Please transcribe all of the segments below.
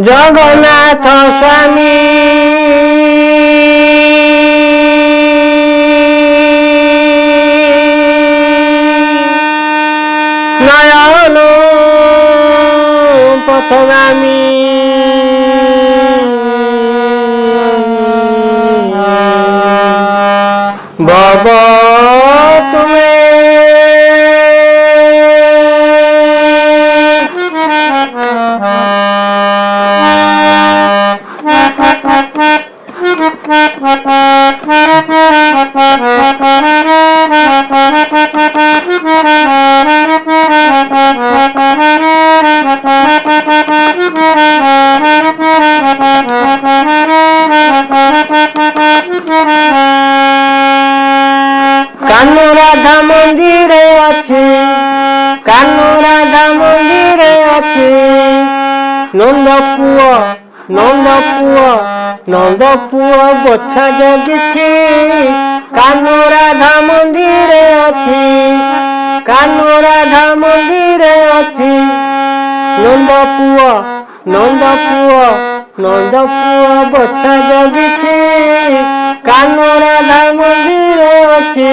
जगन्नाथ स्वामी नयन पथगामी भव तुम्हें कान्हू राधा मंदिर अच्छी कान्हू राधा मंदिर अच्छी नंद पुओ बछा जगिछि कान्हू राधा मंदिर अच्छी कान्हू राधा मंदिर अच्छी नंद पुओ बछा जगिछि कान्हू राधा मंदिर अच्छी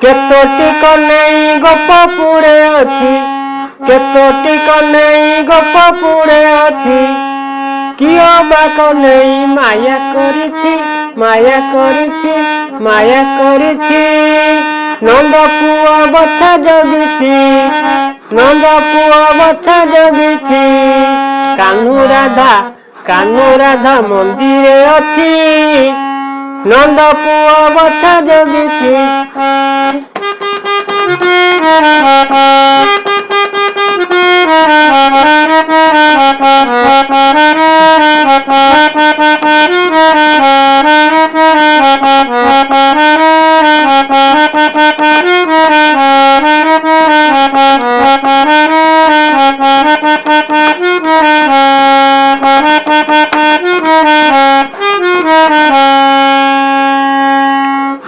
केतोटी कन्हई गोपपुरे अच्छी केतोटी कन्हई गोपपुरे अच्छी कियो बा कन्हई माया करिछि नंद पुओ बछा जगिछि कान्हू राधा मंदिर अच्छी नंद पुओ बछा जगिछि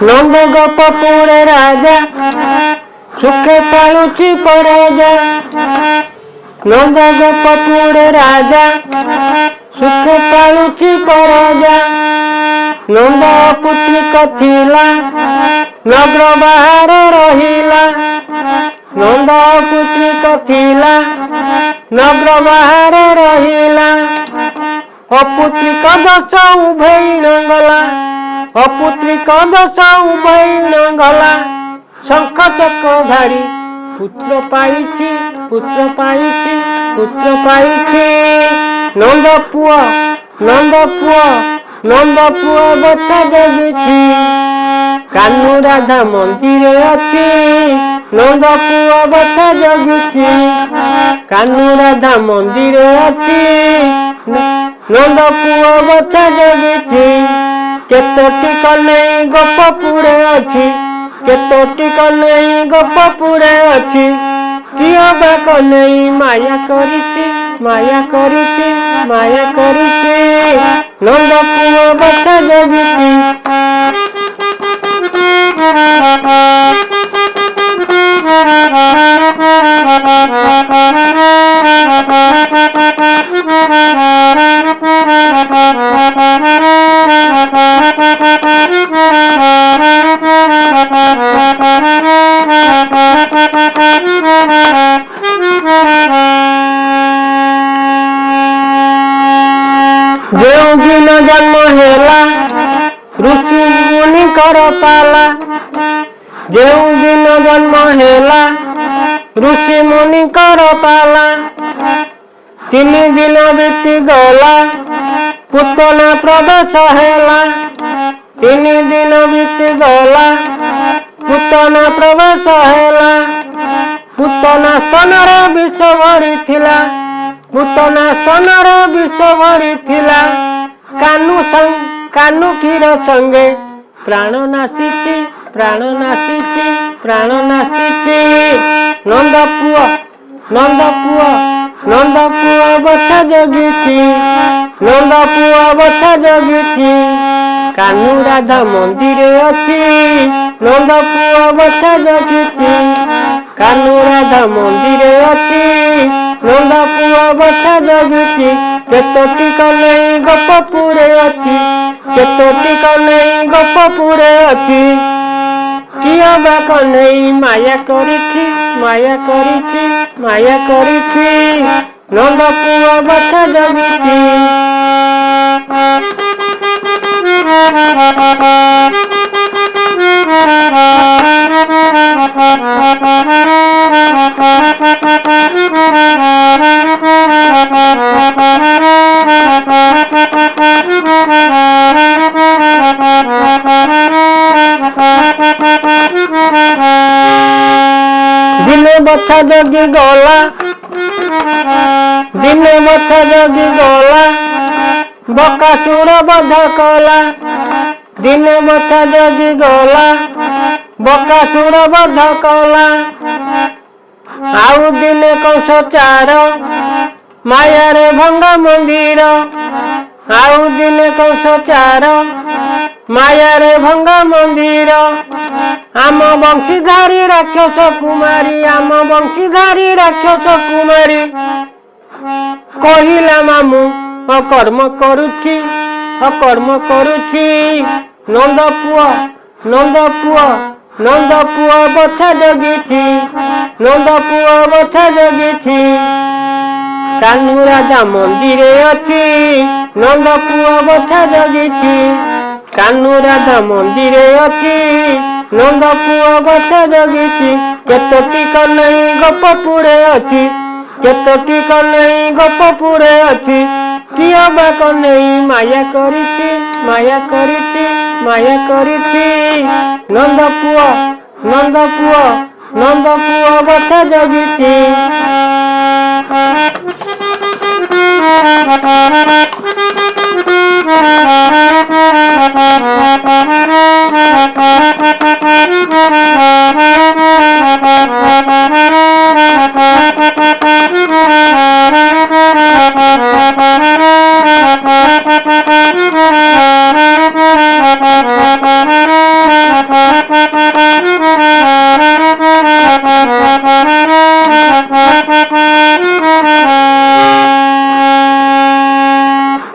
नंद गोपपुरे राजा सुखे पालुची पराजा नंद गोपपुरे राजा सुखे पालुची पराजा नंद पुत्री कथिला नगर बाहर रहिला नंद पुत्री कथिला नगर बाहर रहिला अपुत्री कदस उभैण गला अपुत्री कदस उभैण गला शंख चक्रधारी पुत्र पाइछि नंद पुओ बछा जगिछि कान्हू राधा मंदिर अच्छी नंद पुओ बछा जगिछि कान्हू राधा मंदिर अच्छी नंद पुओ बछा जगिछि केतोटी कन्हई गोपपुरे अच्छी केतोटी कन्हई गोपपुरे अच्छी कियो बा कन्हई माया करिछि नंद पुओ बछा जगिछि जो दिन जन्म हेला ऋषि मुनि कर पाला जो दिन जन्म हेला ऋषि मुनि कर पाला 3 दिन बीती गला पुतना प्रवेश हेला 3 दिन बीती गला पुतना प्रवेश हेला पुतना स्तनर विष भरी थिला पुतना स्तनर विष भरी थिला कान्हू क्षीर संगे प्राण नासिछि नंद पुओ बछा जगिछि कान्हू राधा मंदिर अच्छी नंद पुओ बछा जगिछि କାହ୍ନୁ ରାଧା ମନ୍ଦିରେ ଅଛି, ନନ୍ଦ ପୁଅ ବଛା ଜଗିଛି, କେତୋଟି କନେଇ ଗୋପପୁରେ ଅଛି, କେତୋଟି କନେଇ ଗୋପପୁରେ ଅଛି। କିଏ ବା କନେଇ ମାୟା କରିଛି, ମାୟା କରିଛି, ମାୟା କରିଛି, ନନ୍ଦ ପୁଅ ବଛା ଜଗିଛି। ଦିନେ ବଛା ଜଗି ଗଲା, ଦିନେ ବଛା ଜଗି ଗଲା, ବକାସୁର ବଧ କଲା, ଦିନେ ବଛା ଜଗି ଗଲା, ବକାସୁର ବଧ କଲା। ଆଉ ଦିନେ କଂସ ଚାର, ମାୟାରେ ଭଙ୍ଗା ମନ୍ଦିର, ଆଉ ଦିନେ କଂସ ଚାର, ମାୟାରେ ଭଙ୍ଗା ମନ୍ଦିର। ଆମ ବଂଶୀଧାରୀ ରାକ୍ଷସ କୁମାରୀ, ଆମ ବଂଶୀଧାରୀ ରାକ୍ଷସ କୁମାରୀ, କହିଲା ମାମୁଁ ଅକର୍ମ କରୁଛି, ଅକର୍ମ କରୁଛି। ନନ୍ଦ ପୁଅ, ନନ୍ଦ ପୁଅ, ନନ୍ଦ ପୁଅ ବଛା ଜଗିଛି, ନନ୍ଦ ପୁଅ ବଛା ଜଗିଛି। କାହ୍ନୁ ରାଧା ମନ୍ଦିରେ ଅଛି, ନନ୍ଦ ପୁଅ ବଛା ଜଗିଛି, କାହ୍ନୁ ରାଧା ମନ୍ଦିରେ ଅଛି, ନନ୍ଦ ପୁଅ ବଛା ଜଗିଛି। କେତୋଟି କନେଇ ଗୋପପୁରେ ଅଛି, କେତୋଟି କନେଇ ଗୋପପୁରେ ଅଛି। କିଏ ବା କନେଇ ମାୟା କରିଛି, ମାୟା କରିଛି, ମାୟା କରିଛି, ନନ୍ଦ ପୁଅ, ନନ୍ଦ ପୁଅ, ନନ୍ଦ ପୁଅ ବଛା ଜଗିଛି।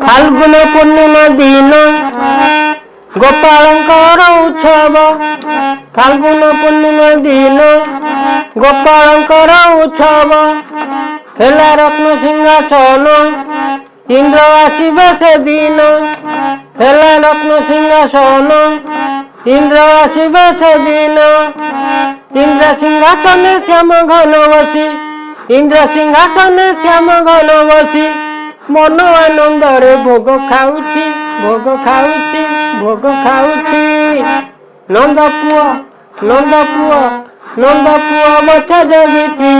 ফাল্গুন পূর্ণিমা দিন গোপালଙ୍କର উৎসব, ফাল্গুন পূর্ণিমা দিନ ଗୋପାଳଙ୍କର ଉତ୍ସବ। ହେଲା ରତ୍ନ ସିଂହାସନ, ଇନ୍ଦ୍ର ଆସିବେ ସେଦିନ, ହେଲା ରତ୍ନ ସିଂହାସନ, ଇନ୍ଦ୍ର ଆସିବେ ସେଦିନ। ଇନ୍ଦ୍ର ସିଂହାସନେ ଶ୍ୟାମ ଘନ ବସି, ଇନ୍ଦ୍ର ସିଂହାସନେ ଶ୍ୟାମ ଘନ ବସି, ମନ ଆନନ୍ଦରେ ଭୋଗ ଖାଉଛି, ଭୋଗ ଖାଉଛି, ଭୋଗ ଖାଉଛି। ନନ୍ଦ ପୁଅ, ନନ୍ଦ ପୁଅ, ନନ୍ଦ ପୁଅ ବଛା ଜଗିଛି,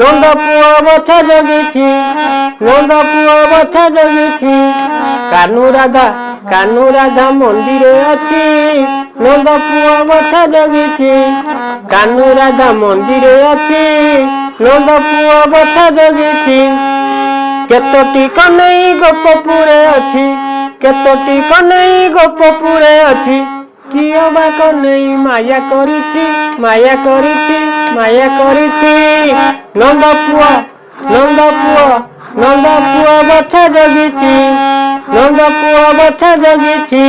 ନନ୍ଦ ପୁଅ ବଛା ଜଗିଛି, ନନ୍ଦ ପୁଅ ବଛା ଜଗିଛି। କାହ୍ନୁ ରାଧା, କାହ୍ନୁ ରାଧା ମନ୍ଦିରେ ଅଛି, ନନ୍ଦ ପୁଅ ବଛା ଜଗିଛି, କାହ୍ନୁ ରାଧା ମନ୍ଦିରେ ଅଛି, ନନ୍ଦ ପୁଅ ବଛା ଜଗିଛି। କେତୋଟି କନେଇ ଗୋପପୁରେ ଅଛି, କେତୋଟି କନେଇ ଗୋପପୁରେ ଅଛି। କିଏ ବା କନେଇ ମାୟା କରିଛି, ମାୟା କରିଛି, ମାୟା କରିଛି। ନନ୍ଦ ପୁଅ, ନନ୍ଦ ପୁଅ, ନନ୍ଦ ପୁଅ ବଛା ଜଗିଛି, ନନ୍ଦ ପୁଅ ବଛା ଜଗିଛି।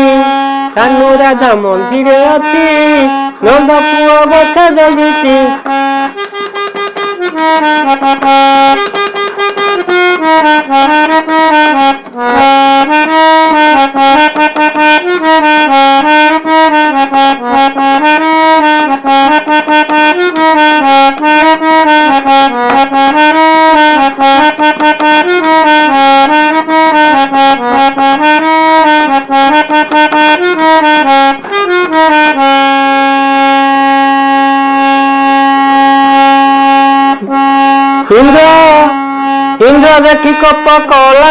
କାହ୍ନୁ ରାଧା ମନ୍ଦିରେ ଅଛି, ନନ୍ଦ ପୁଅ ବଛା ଜଗିଛି। ଇନ୍ଦ୍ର ଦେଖି କୋପ କଲା,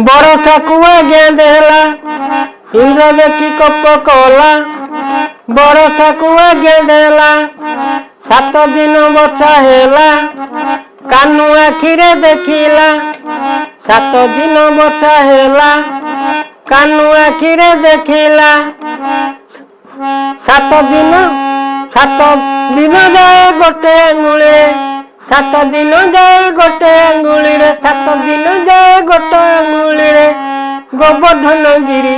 ବରଷାକୁ ଆଜ୍ଞା ଦେଲା। ଇନ୍ଦ୍ର ଦେଖି କୋପ କଲା, ବରଷାକୁ ଆଜ୍ଞା ଦେଲା। 7 ଦିନ ବର୍ଷା ହେଲା, କାହ୍ନୁ ଆଖିରେ ଦେଖିଲା। 7 ଦିନ ବର୍ଷା ହେଲା, କାହ୍ନୁ ଆଖିରେ ଦେଖିଲା। 7 ଦିନ ସାତ ଦିନ ଯାଏ ଗୋଟେ ଆଙ୍ଗୁଳିରେ, 7 ଦିନ ଯାଏ ଗୋଟେ ଆଙ୍ଗୁଳିରେ, 7 ଦିନ ଯାଏ ଗୋଟେ ଆଙ୍ଗୁଳିରେ ଗୋବର୍ଦ୍ଧନ ଗିରି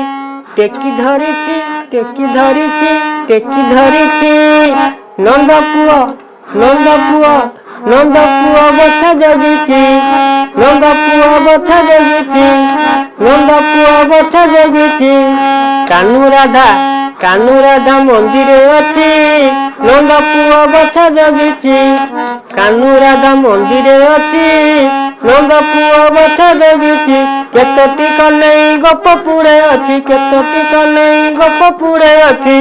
ଟେକି ଧରିଛି, ଟେକି ଧରିଛି, ଟେକି ଧରିଛି। ନନ୍ଦ ପୁଅ, ନନ୍ଦ ପୁଅ, ନନ୍ଦ ପୁଅ ବଥା ଜଗିଛି, ନନ୍ଦ ପୁଅ ବଥା ଜଗିଛି, ନନ୍ଦ ପୁଅ ବଥା ଜଗିଛି। କାହ୍ନୁ ରାଧା, କାହ୍ନୁ ରାଧା ମନ୍ଦିରେ ଅଛି, ନନ୍ଦ ପୁଅ ବଥା ଜଗିଛି, କାହ୍ନୁ ରାଧା ମନ୍ଦିରେ ଅଛି, ନନ୍ଦ ପୁଅ ବଥା ଜଗିଛି। କେତୋଟି କନେଇ ଗୋପପୁରେ ଅଛି, କେତୋଟି କନେଇ ଗୋପପୁରେ ଅଛି,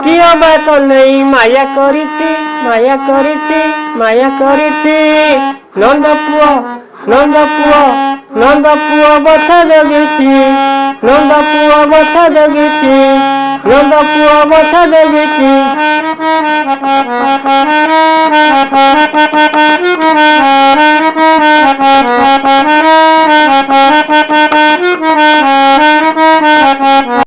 କିଏ ବା କନେଇ ମାୟା କରିଛି, ମାୟା କରିଛି, ମାୟା କରିଛି। ନନ୍ଦ ପୁଅ, ନନ୍ଦ ପୁଅ, ନନ୍ଦ ପୁଅ ବଥା ଜଗିଛି, ନନ୍ଦ ପୁଅ ବଥା ଜଗିଛି, ନନ୍ଦ ପୁଅ ବଥା ଜଗିଛି।